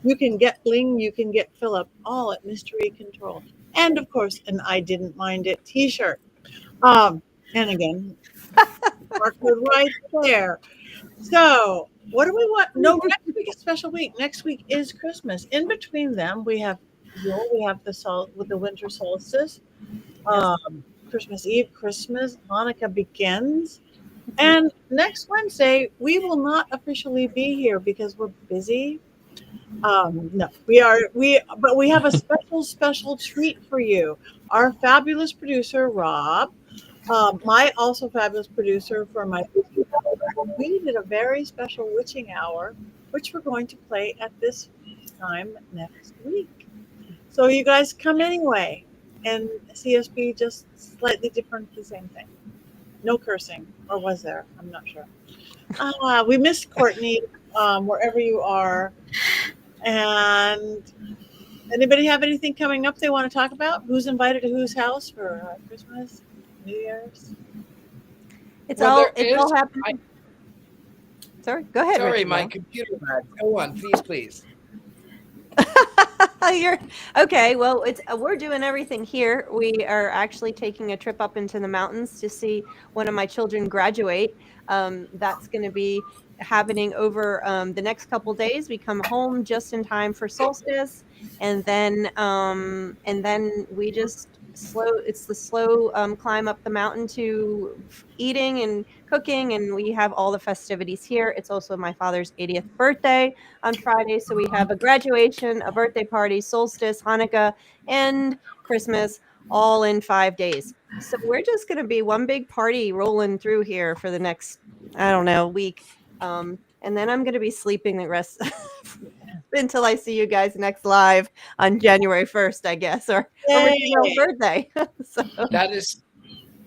You can get bling, you can get Phillip, all at Mystery Control. And of course, an I Didn't Mind It t-shirt. And again, barcode right there. So, what do we want? No, next week is a special week. Next week is Christmas. In between them, we have Yule, we have with the winter solstice, Christmas Eve, Christmas, Hanukkah begins. And next Wednesday, we will not officially be here because we're busy. No, but we have a special treat for you. Our fabulous producer, Rob, my also fabulous producer for my witching hour, we did a very special witching hour, which we're going to play at this time next week. So you guys come anyway and see us be just slightly different, the same thing. No cursing, or was there? I'm not sure. We missed Courtney, wherever you are. And anybody have anything coming up they want to talk about? Who's invited to whose house for Christmas, New Year's? It's all happening. Sorry, go ahead. Sorry, Richard, my computer lag. Go on, please. You're okay. Well, we're doing everything here. We are actually taking a trip up into the mountains to see one of my children graduate. That's going to be happening over the next couple days. We come home just in time for solstice, and then we just it's the slow climb up the mountain to eating and cooking, and we have all the festivities here. It's also my father's 80th birthday on Friday, so we have a graduation, a birthday party, solstice, Hanukkah, and Christmas all in 5 days. So we're just going to be one big party rolling through here for the next, I don't know, week. And then I'm going to be sleeping the rest until I see you guys next live on January 1st, I guess, or Richard's birthday. So.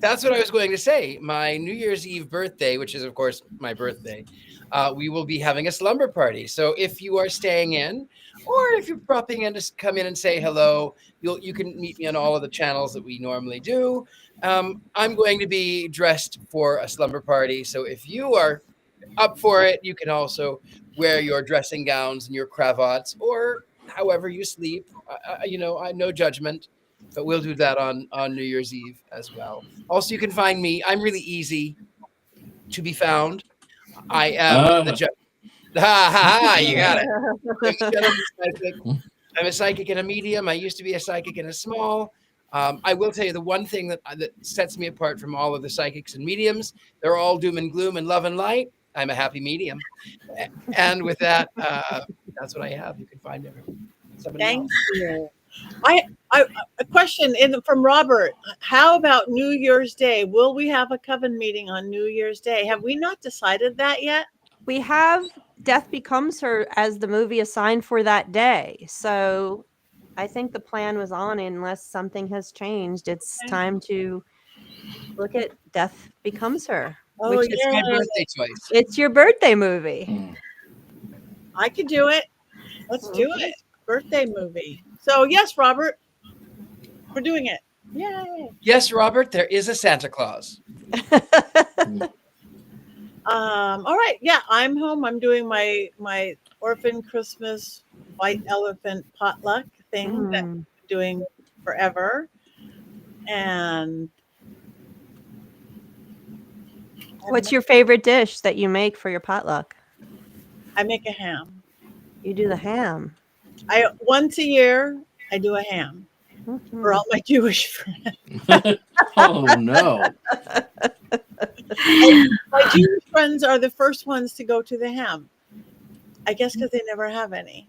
That's what I was going to say. My New Year's Eve birthday, which is, of course, my birthday, we will be having a slumber party. So if you are staying in, or if you're popping in to come in and say hello, you can meet me on all of the channels that we normally do. I'm going to be dressed for a slumber party. So if you are up for it, you can also wear your dressing gowns and your cravats, or however you sleep. No judgment. But we'll do that on New Year's Eve as well. Also, you can find me. I'm really easy to be found. I am the judge. You got it. I'm a psychic and a medium. I used to be a psychic and a small. I will tell you the one thing that sets me apart from all of the psychics and mediums. They're all doom and gloom and love and light. I'm a happy medium. And with that, that's what I have. You can find everyone. Thank you. A question from Robert. How about New Year's Day? Will we have a coven meeting on New Year's Day? Have we not decided that yet? We have Death Becomes Her as the movie assigned for that day. So I think the plan was on, unless something has changed. It's time to look at Death Becomes Her. Oh, which is my birthday choice. It's your birthday movie. I could do it. Let's do it. Birthday movie. So yes, Robert, we're doing it. Yay. Yes, Robert, there is a Santa Claus. All right. Yeah, I'm home. I'm doing my orphan Christmas white elephant potluck thing that I'm doing forever. And what's your favorite dish that you make for your potluck? I make a ham. You do the ham. Once a year I do a ham for all my Jewish friends. Oh no. My Jewish friends are the first ones to go to the ham. I guess because they never have any.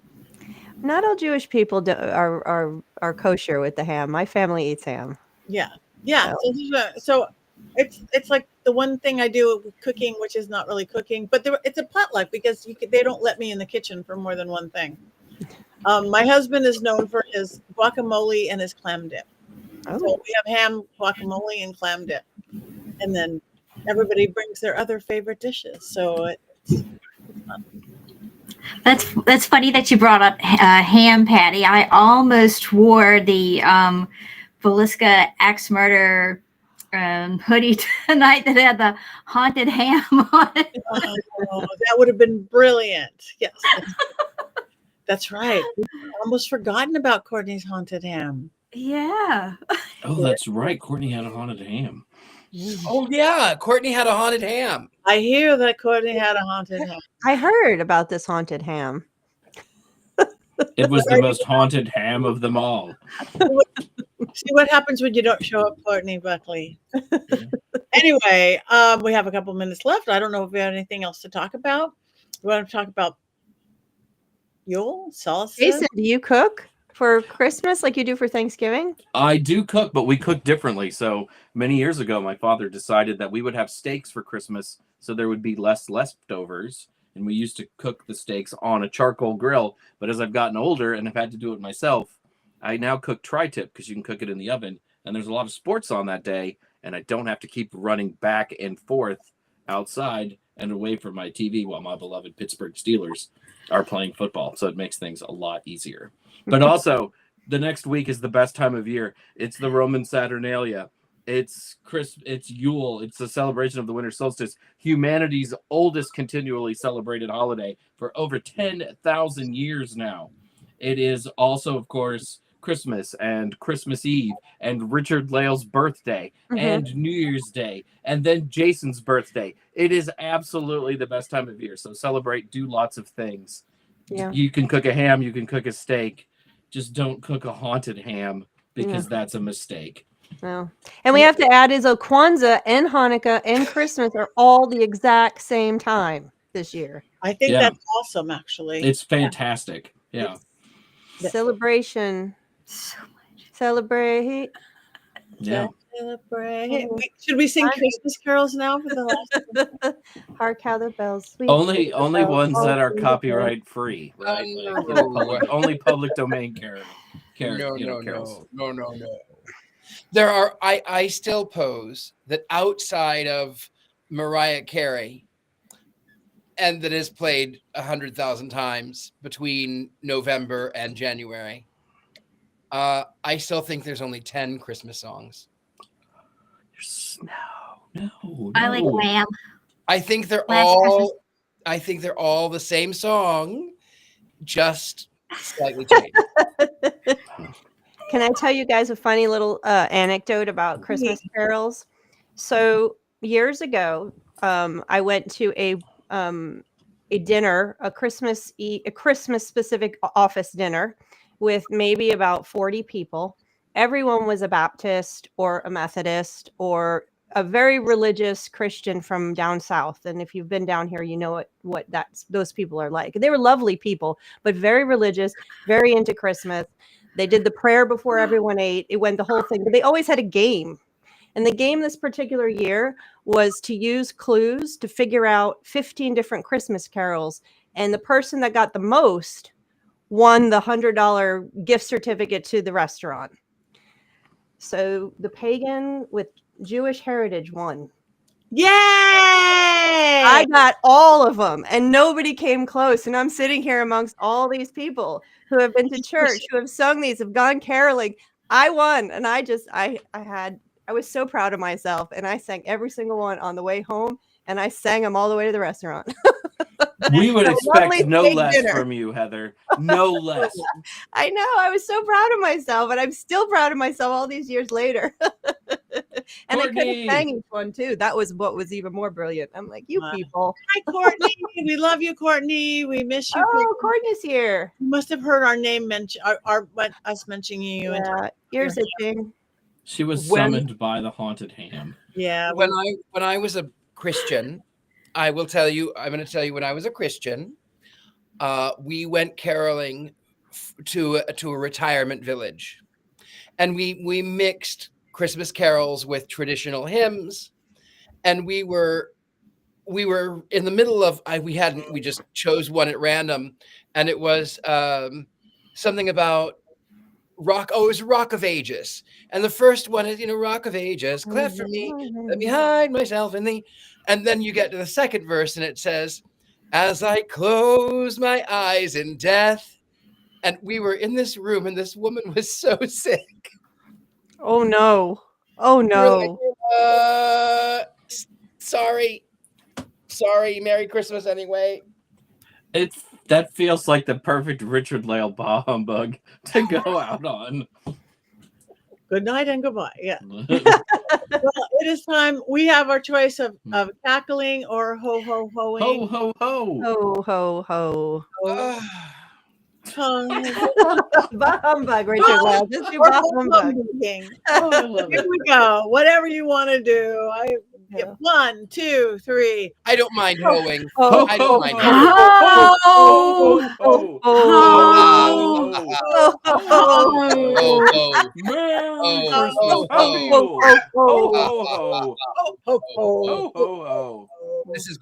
Not all Jewish people are kosher with the ham. My family eats ham. Yeah. So it's like the one thing I do with cooking, which is not really cooking, but it's a potluck because they don't let me in the kitchen for more than one thing. My husband is known for his guacamole and his clam dip. Oh. So we have ham, guacamole, and clam dip. And then everybody brings their other favorite dishes. So it's fun. That's funny that you brought up ham, Patty. I almost wore the Velisca Axe Murder hoodie tonight that had the haunted ham on it. Oh, that would have been brilliant. Yes, that's right. We've almost forgotten about Courtney's haunted ham. Yeah. Oh, that's right. Courtney had a haunted ham. Oh yeah, Courtney had a haunted ham. I hear that Courtney had a haunted ham. I heard about this haunted ham. It was the most haunted ham of them all. See what happens when you don't show up, Courtney Buckley. Anyway, we have a couple minutes left. I don't know if we have anything else to talk about. We want to talk about Yule, salsa. Jason, do you cook for Christmas like you do for Thanksgiving? I do cook, but we cook differently. So many years ago, my father decided that we would have steaks for Christmas, so there would be less leftovers. And we used to cook the steaks on a charcoal grill. But as I've gotten older and have had to do it myself, I now cook tri-tip because you can cook it in the oven. And there's a lot of sports on that day, and I don't have to keep running back and forth outside and away from my TV while my beloved Pittsburgh Steelers are playing football. So it makes things a lot easier. But also, the next week is the best time of year. It's the Roman Saturnalia. It's Yule. It's a celebration of the winter solstice, humanity's oldest continually celebrated holiday for over 10,000 years now. It is also, of course, Christmas and Christmas Eve and Richard-Lael's birthday and New Year's Day and then Jason's birthday. It is absolutely the best time of year. So celebrate, do lots of things. Yeah. You can cook a ham, you can cook a steak. Just don't cook a haunted ham because that's a mistake. No. And we have to add is Kwanzaa and Hanukkah and Christmas are all the exact same time this year. I think that's awesome, actually. It's fantastic. Yeah. Celebration. So much. Celebrate. Yeah. Celebrate. Should we sing Christmas carols now for the last? Hark how the bells. Sweet Only bells, ones that are all copyright free, right? Only public domain carols. No. There are. I still pose that outside of Mariah Carey, and that is played 100,000 times between November and January. I still think there's only 10 Christmas songs. No. I like Wham. I think they're all the same song, just slightly changed. Can I tell you guys a funny little anecdote about Christmas carols? So years ago, I went to a dinner, a Christmas specific office dinner with maybe about 40 people. Everyone was a Baptist or a Methodist or a very religious Christian from down south. And if you've been down here, you know what those people are like. They were lovely people, but very religious, very into Christmas. They did the prayer before everyone ate. It went the whole thing, but they always had a game. And the game this particular year was to use clues to figure out 15 different Christmas carols. And the person that got the most won the $100 gift certificate to the restaurant. So the pagan with Jewish heritage won. Yay! I got all of them and nobody came close. And I'm sitting here amongst all these people who have been to church, who have sung these, have gone caroling. I won. And I was so proud of myself. And I sang every single one on the way home. And I sang them all the way to the restaurant. We would expect no less from you, Heather. No less. I know. I was so proud of myself. And I'm still proud of myself all these years later. And Courtney. I could have sang each one too. That was what was even more brilliant. I'm like, you people. Hi, Courtney. We love you, Courtney. We miss you. Oh, Courtney's here. You must have heard our name mentioned, us mentioning you. Yeah, ears itching. She was summoned by the haunted ham. Yeah. When I was a Christian, I'm going to tell you when I was a Christian, we went caroling to a retirement village, and we mixed Christmas carols with traditional hymns, and we were in the middle of we just chose one at random, and it was something about rock. Oh, it was Rock of Ages, and the first one is Rock of Ages, cleft for me, let me hide myself in thee. And then you get to the second verse, and it says, as I close my eyes in death. And we were in this room, and this woman was so sick. Oh no. Oh We were no. like, sorry. Merry Christmas anyway. That feels like the perfect Richard-Lael bah humbug to go out on. Good night and goodbye. Yeah. Well, it is time. We have our choice of cackling or ho-ho-hoing. Ho, ho, ho. Ho ho ho. Bah humbug, Richard-Lael. Just do bah humbug. Oh, I love Here it. we go. Whatever you want to do. Yeah. 1, 2, 3. I don't mind hoeing. Oh, I don't mind oh, hoeing. Oh, oh, oh, oh, oh. Merry Oh, Christmas. oh, Happy oh. Yule. Ho, Oh, ho, ho. Ho, ho, ho. Ho, ho, ho. This is